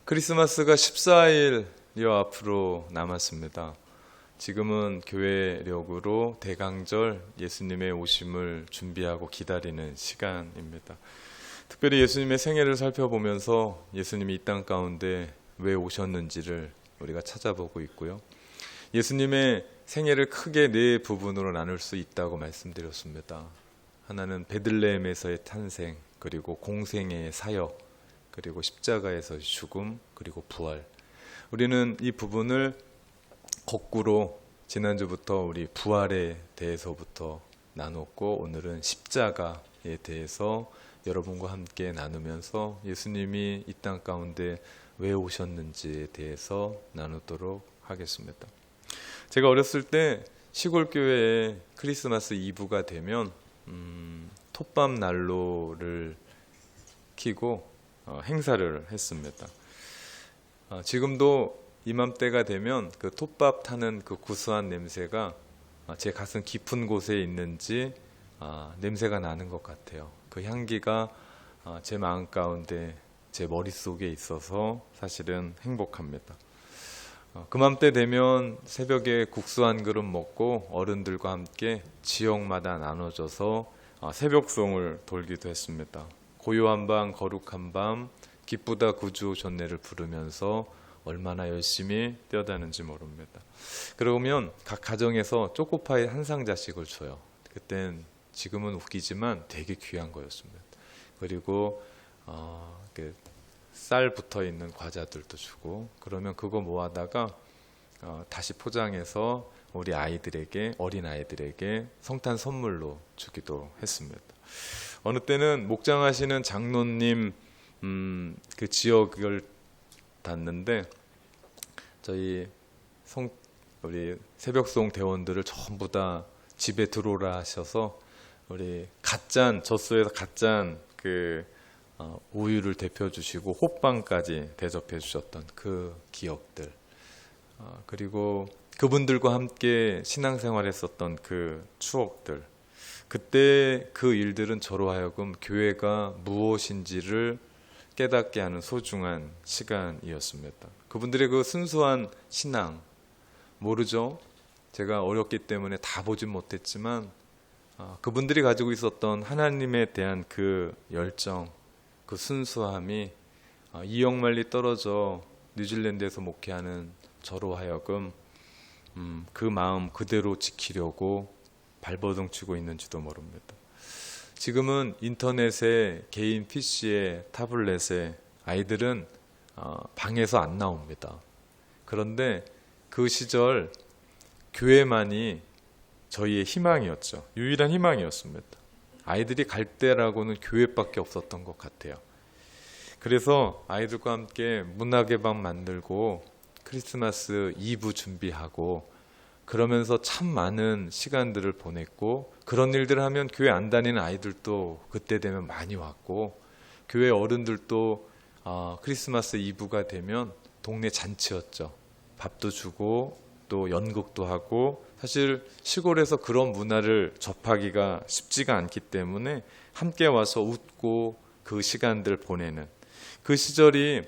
크리스마스가 14일여 앞으로 남았습니다. 지금은 교회력으로 대강절 예수님의 오심을 준비하고 기다리는 시간입니다. 특별히 예수님의 생애를 살펴보면서 예수님이 이 땅 가운데 왜 오셨는지를 우리가 찾아보고 있고요. 예수님의 생애를 크게 네 부분으로 나눌 수 있다고 말씀드렸습니다. 하나는 베들레헴에서의 탄생, 그리고 공생애의 사역, 그리고 십자가에서의 죽음, 그리고 부활. 우리는 이 부분을 거꾸로 지난주부터 우리 부활에 대해서부터 나눴고, 오늘은 십자가에 대해서 여러분과 함께 나누면서 예수님이 이 땅 가운데 왜 오셨는지에 대해서 나누도록 하겠습니다. 제가 어렸을 때 시골 교회에 크리스마스 이브가 되면 톱밥 난로를 켜고 행사를 했습니다. 지금도 이맘때가 되면 그 톱밥 타는 그 구수한 냄새가 제 가슴 깊은 곳에 있는지 냄새가 나는 것 같아요. 그 향기가 제 마음 가운데, 제 머릿속에 있어서 사실은 행복합니다. 그맘때 되면 새벽에 국수 한 그릇 먹고 어른들과 함께 지역마다 나눠져서 새벽송을 돌기도 했습니다. 고요한 밤, 거룩한 밤, 기쁘다 구주 존내를 부르면서 얼마나 열심히 뛰어다는지 모릅니다. 그러면 각 가정에서 초코파이 한 상자씩을 줘요. 그땐 지금은 웃기지만 되게 귀한 거였습니다. 그리고 쌀 붙어있는 과자들도 주고, 그러면 그거 모아다가 다시 포장해서 우리 아이들에게, 어린 아이들에게 성탄 선물로 주기도 했습니다. 어느 때는 목장하시는 장로님 그 지역을 닿는데, 우리 새벽송 대원들을 전부 다 집에 들어오라 하셔서 우리 젖소에서 갓짠 우유를 데펴 주시고 호빵까지 대접해 주셨던 그 기억들, 그리고 그분들과 함께 신앙생활했었던 그 추억들, 그때 그 일들은 저로 하여금 교회가 무엇인지를 깨닫게 하는 소중한 시간이었습니다. 그분들의 그 순수한 신앙, 모르죠? 제가 어렸기 때문에 다 보진 못했지만 그분들이 가지고 있었던 하나님에 대한 그 열정, 그 순수함이 이역만리 떨어져 뉴질랜드에서 목회하는 저로 하여금 그 마음 그대로 지키려고 발버둥 치고 있는지도 모릅니다. 지금은 인터넷에, 개인 PC에, 타블렛에 아이들은 방에서 안 나옵니다. 그런데 그 시절 교회만이 저희의 희망이었죠. 유일한 희망이었습니다. 아이들이 갈 때라고는 교회밖에 없었던 것 같아요. 그래서 아이들과 함께 문학의 방 만들고 크리스마스 이브 준비하고 그러면서 참 많은 시간들을 보냈고, 그런 일들을 하면 교회 안 다니는 아이들도 그때 되면 많이 왔고, 교회 어른들도 크리스마스 이브가 되면 동네 잔치였죠. 밥도 주고 또 연극도 하고, 사실 시골에서 그런 문화를 접하기가 쉽지가 않기 때문에 함께 와서 웃고 그 시간들 보내는 그 시절이,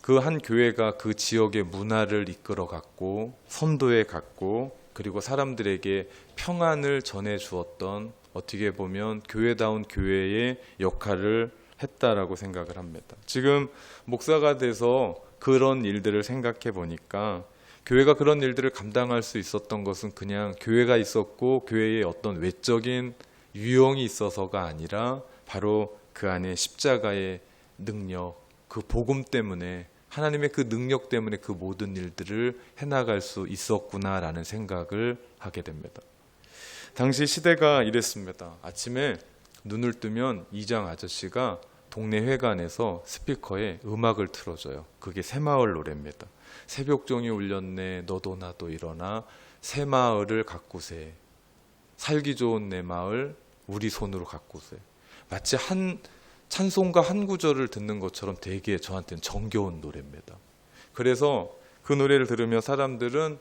그 한 교회가 그 지역의 문화를 이끌어 갔고 선도해 갔고, 그리고 사람들에게 평안을 전해 주었던, 어떻게 보면 교회다운 교회의 역할을 했다라고 생각을 합니다. 지금 목사가 돼서 그런 일들을 생각해 보니까 교회가 그런 일들을 감당할 수 있었던 것은 그냥 교회가 있었고 교회의 어떤 외적인 유형이 있어서가 아니라 바로 그 안에 십자가의 능력, 그 복음 때문에, 하나님의 그 능력 때문에 그 모든 일들을 해나갈 수 있었구나라는 생각을 하게 됩니다. 당시 시대가 이랬습니다. 아침에 눈을 뜨면 이장 아저씨가 동네 회관에서 스피커에 음악을 틀어줘요. 그게 새마을 노래입니다. 새벽종이 울렸네, 너도 나도 일어나, 새마을을 가꾸세, 살기 좋은 내 마을 우리 손으로 가꾸세. 마치 찬송가 한 구절을 듣는 것처럼 되게 저한테는 정겨운 노래입니다. 그래서 그 노래를 들으며 사람들은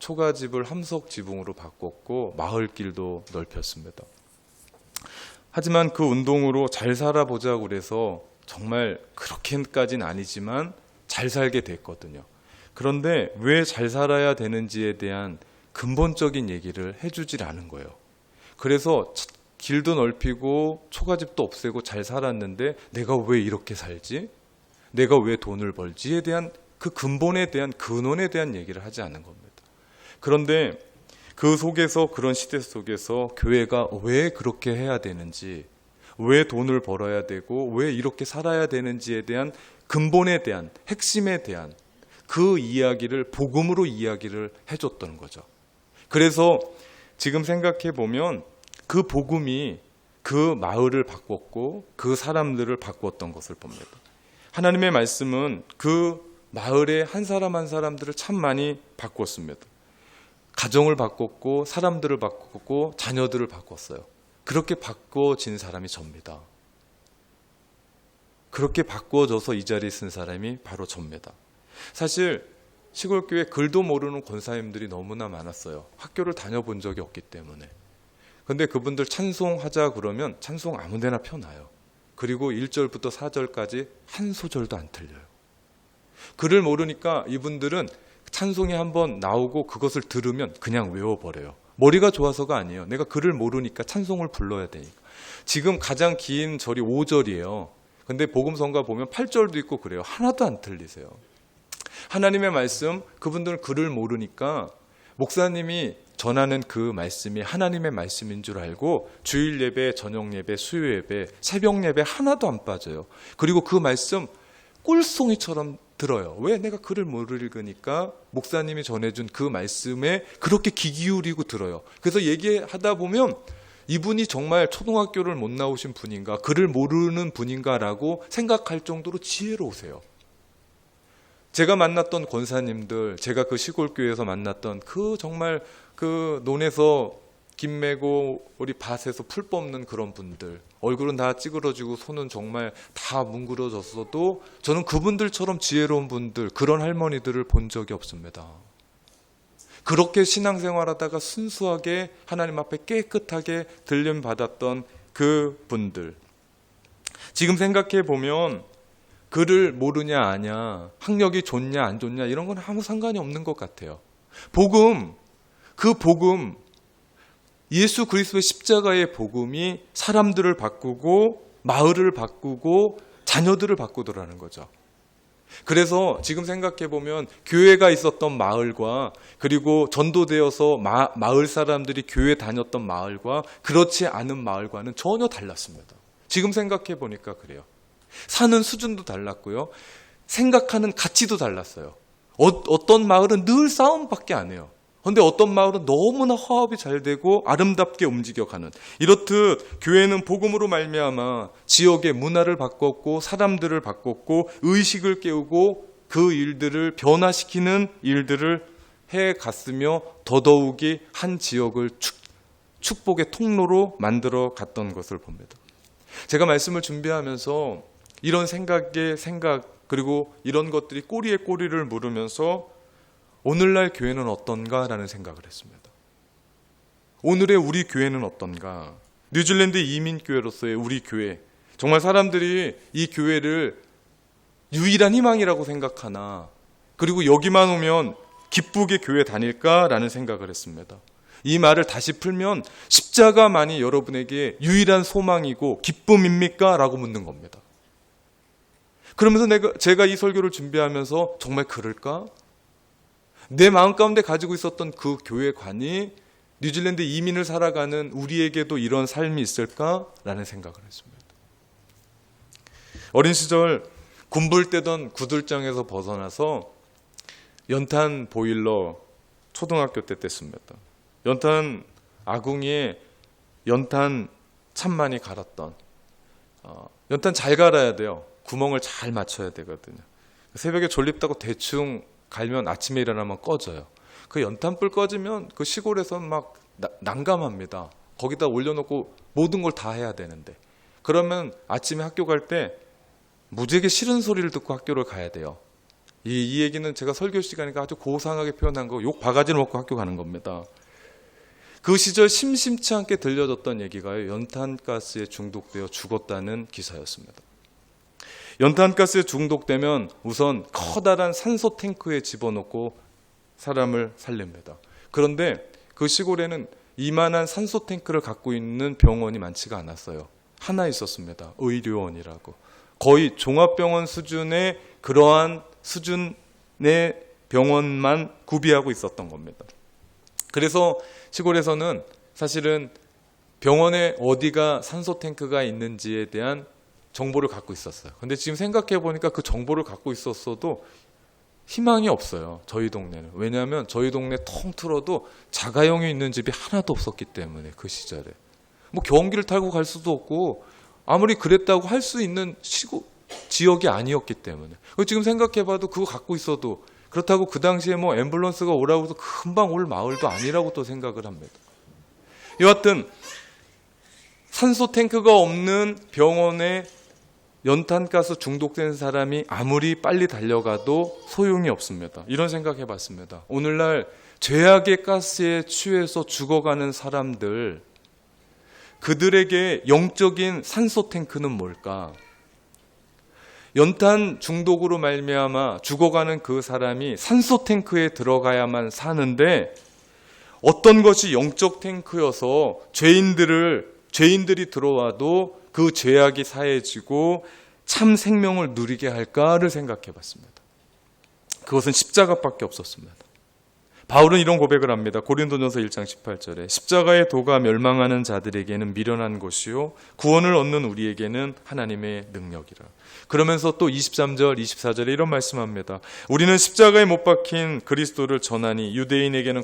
초가집을 함석지붕으로 바꿨고 마을길도 넓혔습니다. 하지만 그 운동으로 잘 살아보자고 그래서 정말 그렇게까지는 아니지만 잘 살게 됐거든요. 그런데 왜 잘 살아야 되는지에 대한 근본적인 얘기를 해주질 않은 거예요. 그래서 길도 넓히고 초가집도 없애고 잘 살았는데 내가 왜 이렇게 살지? 내가 왜 돈을 벌지에 대한 그 근본에 대한 근원에 대한 얘기를 하지 않은 겁니다. 그런데 그 속에서, 그런 시대 속에서 교회가 왜 그렇게 해야 되는지, 왜 돈을 벌어야 되고 왜 이렇게 살아야 되는지에 대한 근본에 대한, 핵심에 대한 그 이야기를 복음으로 이야기를 해줬던 거죠. 그래서 지금 생각해 보면 그 복음이 그 마을을 바꿨고 그 사람들을 바꾸었던 것을 봅니다. 하나님의 말씀은 그 마을의 한 사람 한 사람들을 참 많이 바꿨습니다. 가정을 바꿨고 사람들을 바꿨고 자녀들을 바꿨어요. 그렇게 바꿔진 사람이 접니다. 그렇게 바꿔져서 이 자리에 쓴 사람이 바로 접니다. 사실 시골교회 글도 모르는 권사님들이 너무나 많았어요. 학교를 다녀본 적이 없기 때문에. 근데 그분들 찬송하자 그러면 찬송 아무데나 펴놔요. 그리고 1절부터 4절까지 한 소절도 안 틀려요. 글을 모르니까 이분들은 찬송이 한번 나오고 그것을 들으면 그냥 외워버려요. 머리가 좋아서가 아니에요. 내가 글을 모르니까 찬송을 불러야 되니까. 지금 가장 긴 절이 5절이에요. 근데 복음성가 보면 8절도 있고 그래요. 하나도 안 틀리세요. 하나님의 말씀, 그분들은 글을 모르니까 목사님이 전하는 그 말씀이 하나님의 말씀인 줄 알고 주일 예배, 저녁 예배, 수요 예배, 새벽 예배 하나도 안 빠져요. 그리고 그 말씀 꿀송이처럼 들어요. 왜? 내가 글을 못 읽으니까 목사님이 전해준 그 말씀에 그렇게 귀 기울이고 들어요. 그래서 얘기하다 보면 이분이 정말 초등학교를 못 나오신 분인가, 글을 모르는 분인가라고 생각할 정도로 지혜로우세요. 제가 만났던 권사님들, 제가 그 시골교회에서 만났던 그 정말 그 논에서 김 메고 우리 밭에서 풀 뽑는 그런 분들, 얼굴은 다 찌그러지고 손은 정말 다 뭉그러졌어도 저는 그분들처럼 지혜로운 분들, 그런 할머니들을 본 적이 없습니다. 그렇게 신앙생활하다가 순수하게 하나님 앞에 깨끗하게 들림 받았던 그 분들, 지금 생각해 보면 글을 모르냐 아냐, 학력이 좋냐 안 좋냐 이런 건 아무 상관이 없는 것 같아요. 복음, 그 복음, 예수 그리스도의 십자가의 복음이 사람들을 바꾸고 마을을 바꾸고 자녀들을 바꾸더라는 거죠. 그래서 지금 생각해 보면 교회가 있었던 마을과 그리고 전도되어서 마을 사람들이 교회 다녔던 마을과 그렇지 않은 마을과는 전혀 달랐습니다. 지금 생각해 보니까 그래요. 사는 수준도 달랐고요. 생각하는 가치도 달랐어요. 어떤 마을은 늘 싸움밖에 안 해요. 그런데 어떤 마을은 너무나 화합이 잘 되고 아름답게 움직여가는, 이렇듯 교회는 복음으로 말미암아 지역의 문화를 바꿨고 사람들을 바꿨고 의식을 깨우고 그 일들을 변화시키는 일들을 해갔으며 더더욱이 한 지역을 축복의 통로로 만들어 갔던 것을 봅니다. 제가 말씀을 준비하면서 이런 생각 그리고 이런 것들이 꼬리에 꼬리를 물으면서 오늘날 교회는 어떤가라는 생각을 했습니다. 오늘의 우리 교회는 어떤가? 뉴질랜드 이민교회로서의 우리 교회, 정말 사람들이 이 교회를 유일한 희망이라고 생각하나, 그리고 여기만 오면 기쁘게 교회 다닐까라는 생각을 했습니다. 이 말을 다시 풀면 십자가만이 여러분에게 유일한 소망이고 기쁨입니까? 라고 묻는 겁니다. 그러면서 제가 이 설교를 준비하면서 정말 그럴까? 내 마음 가운데 가지고 있었던 그 교회관이 뉴질랜드 이민을 살아가는 우리에게도 이런 삶이 있을까라는 생각을 했습니다. 어린 시절 군불 떼던 구들장에서 벗어나서 연탄 보일러 초등학교 때 뗐습니다. 연탄 아궁이에 연탄 참 많이 갈았던, 연탄 잘 갈아야 돼요. 구멍을 잘 맞춰야 되거든요. 새벽에 졸립다고 대충 갈면 아침에 일어나면 꺼져요. 그 연탄불 꺼지면 그 시골에서 막 난감합니다. 거기다 올려놓고 모든 걸 다 해야 되는데, 그러면 아침에 학교 갈 때 무지하게 싫은 소리를 듣고 학교를 가야 돼요. 이 얘기는 제가 설교 시간이니까 아주 고상하게 표현한 거, 욕 바가지를 먹고 학교 가는 겁니다. 그 시절 심심치 않게 들려졌던 얘기가 연탄가스에 중독되어 죽었다는 기사였습니다. 연탄가스에 중독되면 우선 커다란 산소 탱크에 집어넣고 사람을 살립니다. 그런데 그 시골에는 이만한 산소 탱크를 갖고 있는 병원이 많지가 않았어요. 하나 있었습니다. 의료원이라고. 거의 종합병원 수준의 그러한 수준의 병원만 구비하고 있었던 겁니다. 그래서 시골에서는 사실은 병원에 어디가 산소 탱크가 있는지에 대한 정보를 갖고 있었어요. 근데 지금 생각해 보니까 그 정보를 갖고 있었어도 희망이 없어요. 저희 동네는. 왜냐하면 저희 동네 통틀어도 자가용이 있는 집이 하나도 없었기 때문에 그 시절에. 뭐 경기를 타고 갈 수도 없고 아무리 그랬다고 할 수 있는 지역이 아니었기 때문에. 지금 생각해 봐도 그거 갖고 있어도 그렇다고 그 당시에 뭐 앰뷸런스가 오라고 해서 금방 올 마을도 아니라고 또 생각을 합니다. 여하튼 산소 탱크가 없는 병원에 연탄가스 중독된 사람이 아무리 빨리 달려가도 소용이 없습니다. 이런 생각해 봤습니다. 오늘날 죄악의 가스에 취해서 죽어가는 사람들, 그들에게 영적인 산소 탱크는 뭘까? 연탄 중독으로 말미암아 죽어가는 그 사람이 산소 탱크에 들어가야만 사는데 어떤 것이 영적 탱크여서 죄인들이 들어와도 그 죄악이 사해지고 참 생명을 누리게 할까를 생각해 봤습니다. 그것은 십자가밖에 없었습니다. 바울은 이런 고백을 합니다. 고린도전서 1장 18절에 십자가의 도가 멸망하는 자들에게는 미련한 것이요 구원을 얻는 우리에게는 하나님의 능력이라. 그러면서 또 23절, 24절에 이런 말씀합니다. 우리는 십자가에 못 박힌 그리스도를 전하니 유대인에게는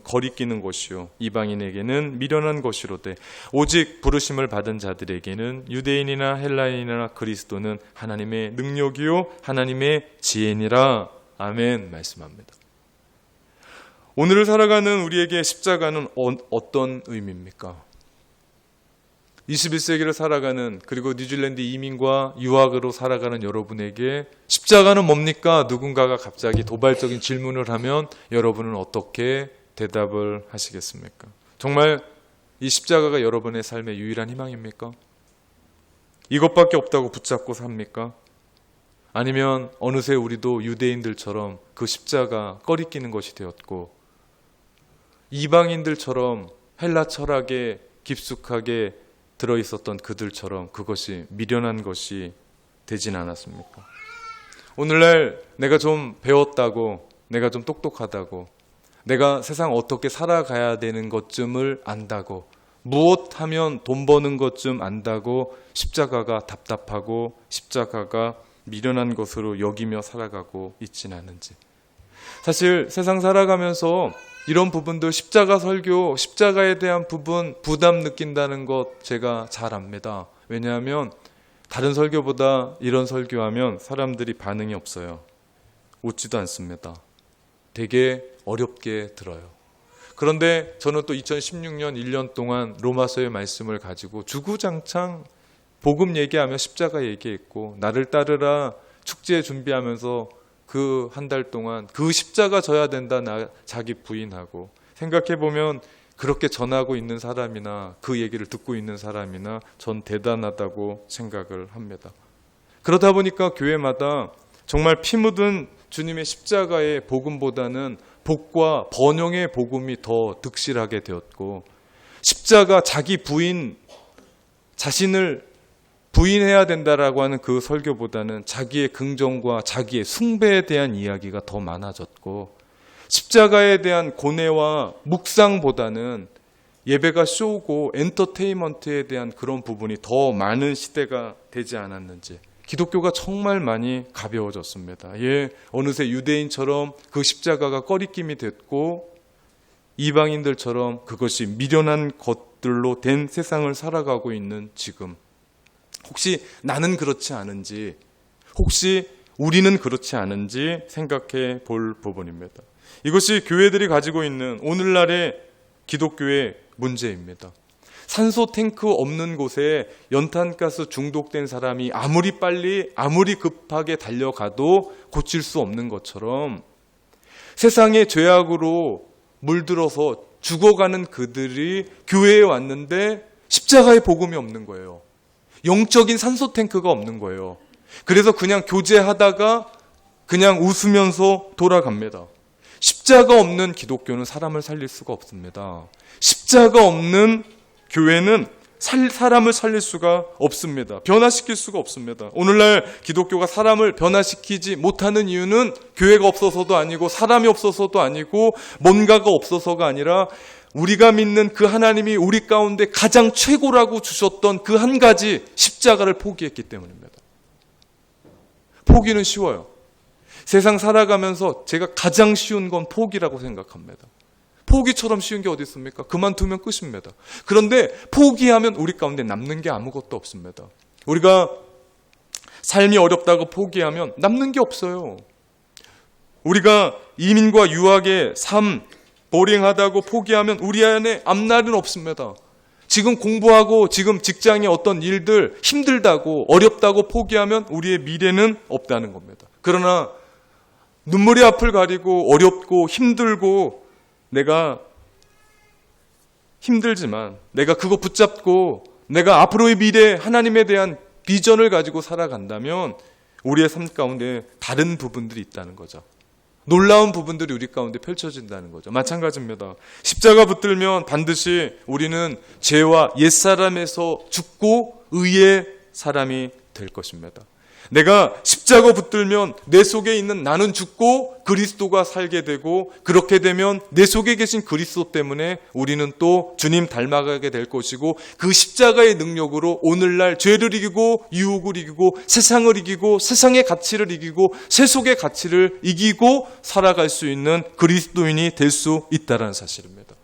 거리끼는 것이요 이방인에게는 미련한 것이로되 오직 부르심을 받은 자들에게는 유대인이나 헬라인이나 그리스도는 하나님의 능력이요 하나님의 지혜니라. 아멘 말씀합니다. 오늘을 살아가는 우리에게 십자가는 어떤 의미입니까? 21세기를 살아가는, 그리고 뉴질랜드 이민과 유학으로 살아가는 여러분에게 십자가는 뭡니까? 누군가가 갑자기 도발적인 질문을 하면 여러분은 어떻게 대답을 하시겠습니까? 정말 이 십자가가 여러분의 삶의 유일한 희망입니까? 이것밖에 없다고 붙잡고 삽니까? 아니면 어느새 우리도 유대인들처럼 그 십자가 꺼리끼는 것이 되었고 이방인들처럼 헬라 철학에 깊숙하게 들어있었던 그들처럼 그것이 미련한 것이 되진 않았습니까? 오늘날 내가 좀 배웠다고, 내가 좀 똑똑하다고, 내가 세상 어떻게 살아가야 되는 것쯤을 안다고, 무엇 하면 돈 버는 것쯤 안다고 십자가가 답답하고 십자가가 미련한 것으로 여기며 살아가고 있진 않은지. 사실 세상 살아가면서 이런 부분들, 십자가 설교, 십자가에 대한 부담 느낀다는 것 제가 잘 압니다. 왜냐하면 다른 설교보다 이런 설교하면 사람들이 반응이 없어요. 웃지도 않습니다. 되게 어렵게 들어요. 그런데 저는 또 2016년 1년 동안 로마서의 말씀을 가지고 주구장창 복음 얘기하며 십자가 얘기했고, 나를 따르라 축제 준비하면서 그 한 달 동안 그 십자가 져야 된다 자기 부인하고, 생각해보면 그렇게 전하고 있는 사람이나 그 얘기를 듣고 있는 사람이나 전 대단하다고 생각을 합니다. 그러다 보니까 교회마다 정말 피 묻은 주님의 십자가의 복음보다는 복과 번영의 복음이 더 득실하게 되었고, 십자가 자기 자신을 부인해야 된다라고 하는 그 설교보다는 자기의 긍정과 자기의 숭배에 대한 이야기가 더 많아졌고, 십자가에 대한 고뇌와 묵상보다는 예배가 쇼고 엔터테인먼트에 대한 그런 부분이 더 많은 시대가 되지 않았는지, 기독교가 정말 많이 가벼워졌습니다. 어느새 유대인처럼 그 십자가가 꺼리낌이 됐고 이방인들처럼 그것이 미련한 것들로 된 세상을 살아가고 있는 지금, 혹시 나는 그렇지 않은지, 혹시 우리는 그렇지 않은지 생각해 볼 부분입니다. 이것이 교회들이 가지고 있는 오늘날의 기독교의 문제입니다. 산소 탱크 없는 곳에 연탄가스 중독된 사람이 아무리 빨리, 아무리 급하게 달려가도 고칠 수 없는 것처럼 세상의 죄악으로 물들어서 죽어가는 그들이 교회에 왔는데 십자가의 복음이 없는 거예요. 영적인 산소 탱크가 없는 거예요. 그래서 그냥 교제하다가 그냥 웃으면서 돌아갑니다. 십자가 없는 기독교는 사람을 살릴 수가 없습니다. 십자가 없는 교회는 사람을 살릴 수가 없습니다. 변화시킬 수가 없습니다. 오늘날 기독교가 사람을 변화시키지 못하는 이유는 교회가 없어서도 아니고 사람이 없어서도 아니고 뭔가가 없어서가 아니라 우리가 믿는 그 하나님이 우리 가운데 가장 최고라고 주셨던 그 한 가지 십자가를 포기했기 때문입니다. 포기는 쉬워요. 세상 살아가면서 제가 가장 쉬운 건 포기라고 생각합니다. 포기처럼 쉬운 게 어디 있습니까? 그만두면 끝입니다. 그런데 포기하면 우리 가운데 남는 게 아무것도 없습니다. 우리가 삶이 어렵다고 포기하면 남는 게 없어요. 우리가 이민과 유학의 삶 보링하다고 포기하면 우리 안에 앞날은 없습니다. 지금 공부하고 지금 직장의 어떤 일들 힘들다고 어렵다고 포기하면 우리의 미래는 없다는 겁니다. 그러나 눈물이 앞을 가리고 어렵고 힘들고 내가 힘들지만 내가 그거 붙잡고 내가 앞으로의 미래 하나님에 대한 비전을 가지고 살아간다면 우리의 삶 가운데 다른 부분들이 있다는 거죠. 놀라운 부분들이 우리 가운데 펼쳐진다는 거죠. 마찬가지입니다. 십자가 붙들면 반드시 우리는 죄와 옛사람에서 죽고 의의 사람이 될 것입니다. 내가 십자가 붙들면 내 속에 있는 나는 죽고 그리스도가 살게 되고 그렇게 되면 내 속에 계신 그리스도 때문에 우리는 또 주님 닮아가게 될 것이고 그 십자가의 능력으로 오늘날 죄를 이기고 유혹을 이기고 세상을 이기고 세상의 가치를 이기고 세속의 가치를 이기고 살아갈 수 있는 그리스도인이 될 수 있다는 사실입니다.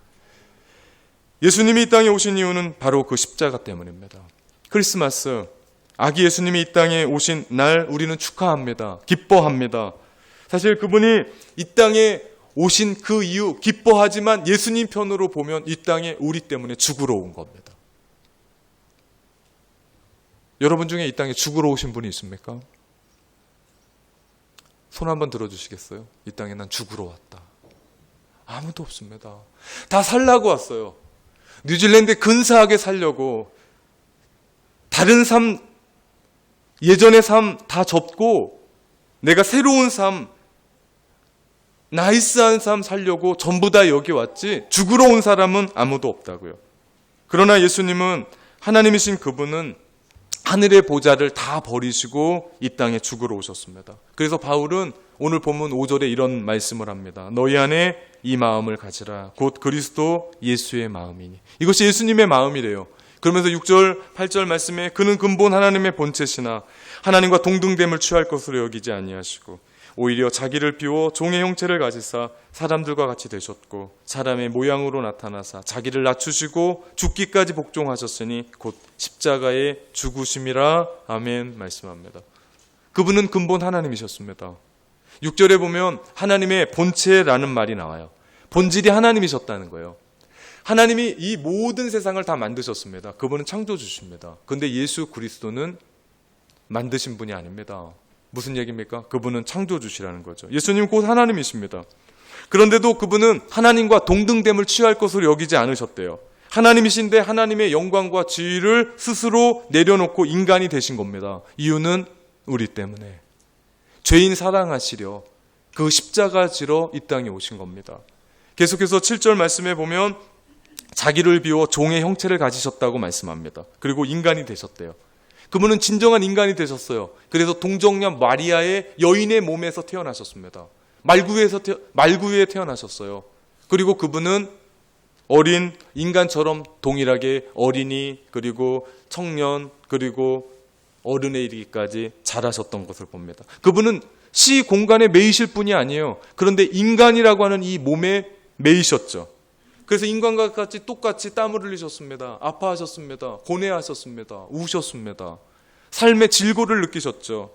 예수님이 이 땅에 오신 이유는 바로 그 십자가 때문입니다. 크리스마스 아기 예수님이 이 땅에 오신 날 우리는 축하합니다. 기뻐합니다. 사실 그분이 이 땅에 오신 그 이유 기뻐하지만 예수님 편으로 보면 이 땅에 우리 때문에 죽으러 온 겁니다. 여러분 중에 이 땅에 죽으러 오신 분이 있습니까? 손 한번 들어주시겠어요? 이 땅에 난 죽으러 왔다. 아무도 없습니다. 다 살라고 왔어요. 뉴질랜드에 근사하게 살려고 다른 삶 예전의 삶 다 접고 내가 새로운 삶, 나이스한 삶 살려고 전부 다 여기 왔지 죽으러 온 사람은 아무도 없다고요. 그러나 예수님은 하나님이신 그분은 하늘의 보좌를 다 버리시고 이 땅에 죽으러 오셨습니다. 그래서 바울은 오늘 본문 5절에 이런 말씀을 합니다. 너희 안에 이 마음을 가지라. 곧 그리스도 예수의 마음이니. 이것이 예수님의 마음이래요. 그러면서 6절, 8절 말씀에 그는 근본 하나님의 본체시나 하나님과 동등됨을 취할 것으로 여기지 아니하시고 오히려 자기를 비워 종의 형체를 가지사 사람들과 같이 되셨고 사람의 모양으로 나타나사 자기를 낮추시고 죽기까지 복종하셨으니 곧 십자가의 죽으심이라. 아멘 말씀합니다. 그분은 근본 하나님이셨습니다. 6절에 보면 하나님의 본체라는 말이 나와요. 본질이 하나님이셨다는 거예요. 하나님이 이 모든 세상을 다 만드셨습니다. 그분은 창조주십니다. 그런데 예수 그리스도는 만드신 분이 아닙니다. 무슨 얘기입니까? 그분은 창조주시라는 거죠. 예수님 곧 하나님이십니다. 그런데도 그분은 하나님과 동등됨을 취할 것으로 여기지 않으셨대요. 하나님이신데 하나님의 영광과 지위를 스스로 내려놓고 인간이 되신 겁니다. 이유는 우리 때문에. 죄인 사랑하시려 그 십자가 지러 이 땅에 오신 겁니다. 계속해서 7절 말씀에 보면 자기를 비워 종의 형체를 가지셨다고 말씀합니다. 그리고 인간이 되셨대요. 그분은 진정한 인간이 되셨어요. 그래서 동정녀 마리아의 여인의 몸에서 태어나셨습니다. 말구유에 태어나셨어요. 그리고 그분은 어린 인간처럼 동일하게 어린이 그리고 청년 그리고 어른에 이르기까지 자라셨던 것을 봅니다. 그분은 시 공간에 매이실 분이 아니에요. 그런데 인간이라고 하는 이 몸에 매이셨죠. 그래서 인간과 같이 똑같이 땀을 흘리셨습니다. 아파하셨습니다. 고뇌하셨습니다. 우셨습니다. 삶의 질고를 느끼셨죠.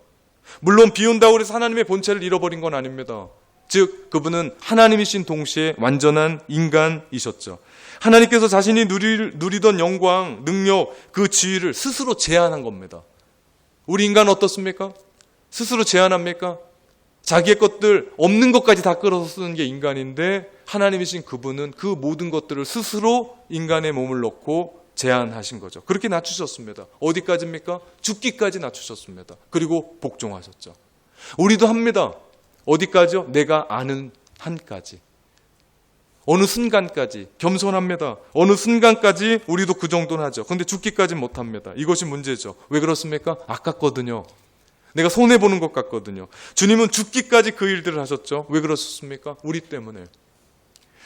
물론 비온다고 해서 하나님의 본체를 잃어버린 건 아닙니다. 즉 그분은 하나님이신 동시에 완전한 인간이셨죠. 하나님께서 자신이 누리던 영광, 능력, 그 지위를 스스로 제한한 겁니다. 우리 인간은 어떻습니까? 스스로 제한합니까? 자기의 것들 없는 것까지 다 끌어서 쓰는 게 인간인데 하나님이신 그분은 그 모든 것들을 스스로 인간의 몸을 넣고 제안하신 거죠. 그렇게 낮추셨습니다. 어디까지입니까? 죽기까지 낮추셨습니다. 그리고 복종하셨죠. 우리도 합니다. 어디까지요? 내가 아는 한까지. 어느 순간까지 겸손합니다. 어느 순간까지 우리도 그 정도는 하죠. 그런데 죽기까지 못합니다. 이것이 문제죠. 왜 그렇습니까? 아깝거든요. 내가 손해보는 것 같거든요. 주님은 죽기까지 그 일들을 하셨죠. 왜 그러셨습니까? 우리 때문에.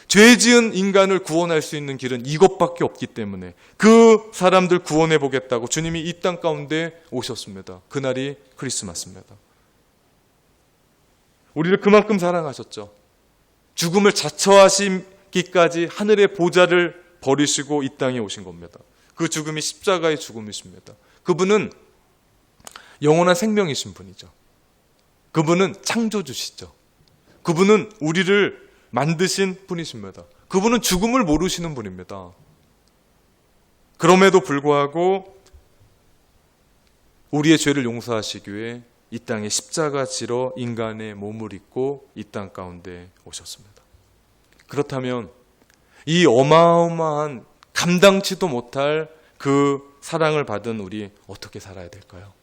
죄 지은 인간을 구원할 수 있는 길은 이것밖에 없기 때문에 그 사람들 구원해 보겠다고 주님이 이 땅 가운데 오셨습니다. 그날이 크리스마스입니다. 우리를 그만큼 사랑하셨죠. 죽음을 자처하시기까지 하늘의 보좌를 버리시고 이 땅에 오신 겁니다. 그 죽음이 십자가의 죽음이십니다. 그분은 영원한 생명이신 분이죠. 그분은 창조주시죠. 그분은 우리를 만드신 분이십니다. 그분은 죽음을 모르시는 분입니다. 그럼에도 불구하고 우리의 죄를 용서하시기 위해 이 땅에 십자가 지러 인간의 몸을 입고 이 땅 가운데 오셨습니다. 그렇다면 이 어마어마한 감당치도 못할 그 사랑을 받은 우리 어떻게 살아야 될까요?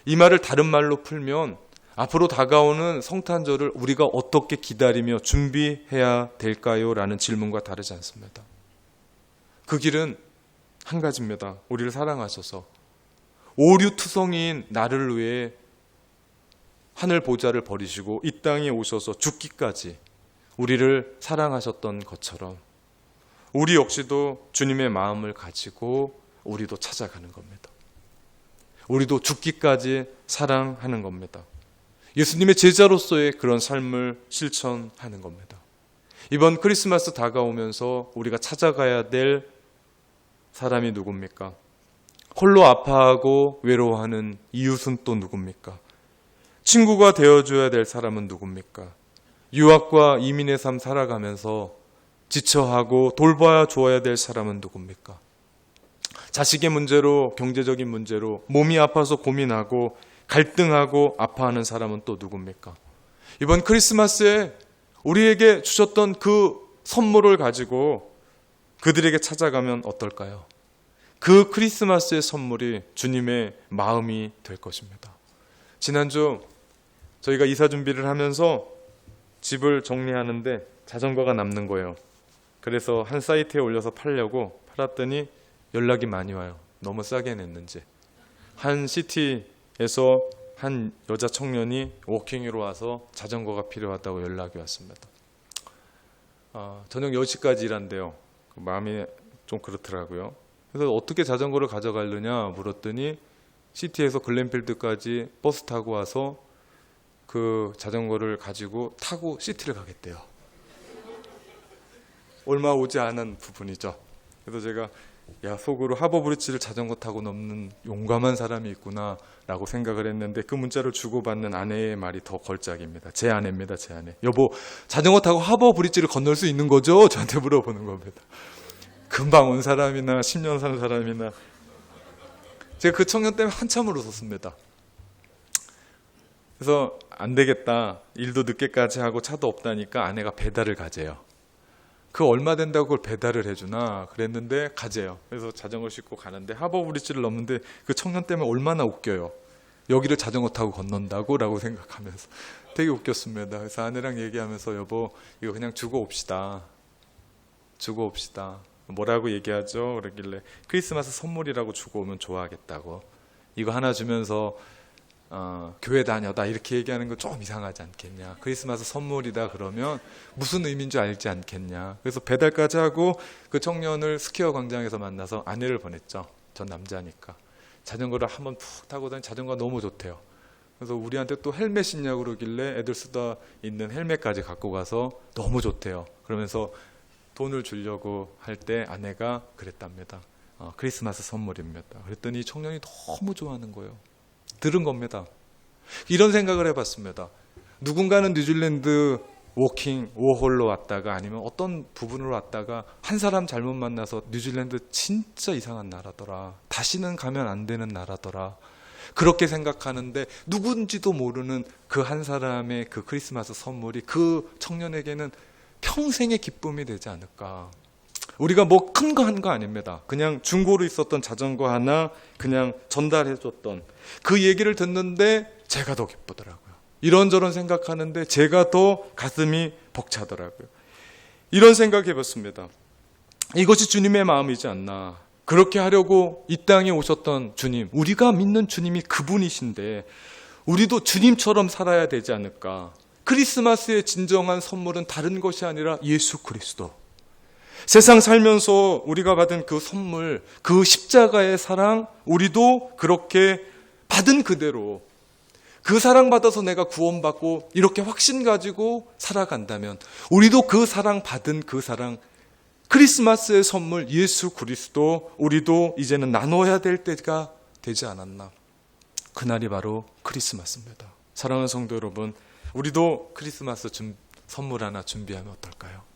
이 말을 다른 말로 풀면 앞으로 다가오는 성탄절을 우리가 어떻게 기다리며 준비해야 될까요? 라는 질문과 다르지 않습니다. 그 길은 한 가지입니다. 우리를 사랑하셔서 오류투성이인 나를 위해 하늘 보좌를 버리시고 이 땅에 오셔서 죽기까지 우리를 사랑하셨던 것처럼 우리 역시도 주님의 마음을 가지고 우리도 찾아가는 겁니다. 우리도 죽기까지 사랑하는 겁니다. 예수님의 제자로서의 그런 삶을 실천하는 겁니다. 이번 크리스마스 다가오면서 우리가 찾아가야 될 사람이 누굽니까? 홀로 아파하고 외로워하는 이웃은 또 누굽니까? 친구가 되어줘야 될 사람은 누굽니까? 유학과 이민의 삶 살아가면서 지쳐하고 돌봐야 줘야 될 사람은 누굽니까? 자식의 문제로, 경제적인 문제로 몸이 아파서 고민하고 갈등하고 아파하는 사람은 또 누굽니까? 이번 크리스마스에 우리에게 주셨던 그 선물을 가지고 그들에게 찾아가면 어떨까요? 그 크리스마스의 선물이 주님의 마음이 될 것입니다. 지난주 저희가 이사 준비를 하면서 집을 정리하는데 자전거가 남는 거예요. 그래서 한 사이트에 올려서 팔려고 팔았더니 연락이 많이 와요. 너무 싸게 냈는지. 한 시티에서 한 여자 청년이 워킹으로 와서 자전거가 필요하다고 연락이 왔습니다. 저녁 10시까지 일한대요. 마음이 좀 그렇더라고요. 그래서 어떻게 자전거를 가져가려냐 물었더니 시티에서 글렌필드까지 버스 타고 와서 그 자전거를 가지고 타고 시티를 가겠대요. 얼마 오지 않은 부분이죠. 그래서 제가 속으로 하버브리지를 자전거 타고 넘는 용감한 사람이 있구나 라고 생각을 했는데 그 문자를 주고받는 아내의 말이 더 걸작입니다. 제 아내입니다. 제 아내. 여보, 자전거 타고 하버브리지를 건널 수 있는 거죠? 저한테 물어보는 겁니다. 금방 온 사람이나 10년 산 사람이나. 제가 그 청년 때문에 한참을 웃었습니다. 그래서 안 되겠다. 일도 늦게까지 하고 차도 없다니까 아내가 배달을 가재요. 그 얼마 된다고 그걸 배달을 해주나 그랬는데 가재요. 그래서 자전거 싣고 가는데 하버브리지를 넘는데 그 청년 때문에 얼마나 웃겨요. 여기를 자전거 타고 건넌다고? 라고 생각하면서 되게 웃겼습니다. 그래서 아내랑 얘기하면서 여보 이거 그냥 주고 옵시다. 주고 옵시다. 뭐라고 얘기하죠? 그러길래 크리스마스 선물이라고 주고 오면 좋아하겠다고. 이거 하나 주면서 교회 다녀다 이렇게 얘기하는 거 좀 이상하지 않겠냐. 크리스마스 선물이다 그러면 무슨 의미인 줄 알지 않겠냐. 그래서 배달까지 하고 그 청년을 스퀘어 광장에서 만나서 아내를 보냈죠. 전 남자니까. 자전거를 한번 푹 타고 다니 자전거가 너무 좋대요. 그래서 우리한테 또 헬멧 있냐고 그러길래 애들 쓰다 있는 헬멧까지 갖고 가서 너무 좋대요. 그러면서 돈을 주려고 할 때 아내가 그랬답니다. 크리스마스 선물입니다. 그랬더니 청년이 너무 좋아하는 거예요. 들은 겁니다. 이런 생각을 해봤습니다. 누군가는 뉴질랜드 워킹, 워홀로 왔다가 아니면 어떤 부분으로 왔다가 한 사람 잘못 만나서 뉴질랜드 진짜 이상한 나라더라. 다시는 가면 안 되는 나라더라. 그렇게 생각하는데 누군지도 모르는 그 한 사람의 그 크리스마스 선물이 그 청년에게는 평생의 기쁨이 되지 않을까. 우리가 뭐 큰 거 한 거 아닙니다. 그냥 중고로 있었던 자전거 하나 그냥 전달해줬던 그 얘기를 듣는데 제가 더 기쁘더라고요. 이런저런 생각하는데 제가 더 가슴이 벅차더라고요. 이런 생각해봤습니다. 이것이 주님의 마음이지 않나. 그렇게 하려고 이 땅에 오셨던 주님, 우리가 믿는 주님이 그분이신데 우리도 주님처럼 살아야 되지 않을까. 크리스마스의 진정한 선물은 다른 것이 아니라 예수 그리스도. 세상 살면서 우리가 받은 그 선물, 그 십자가의 사랑, 우리도 그렇게 받은 그대로 그 사랑 받아서 내가 구원받고 이렇게 확신 가지고 살아간다면 우리도 그 사랑 받은 그 사랑, 크리스마스의 선물 예수 그리스도 우리도 이제는 나눠야 될 때가 되지 않았나. 그날이 바로 크리스마스입니다. 사랑하는 성도 여러분, 우리도 크리스마스 선물 하나 준비하면 어떨까요?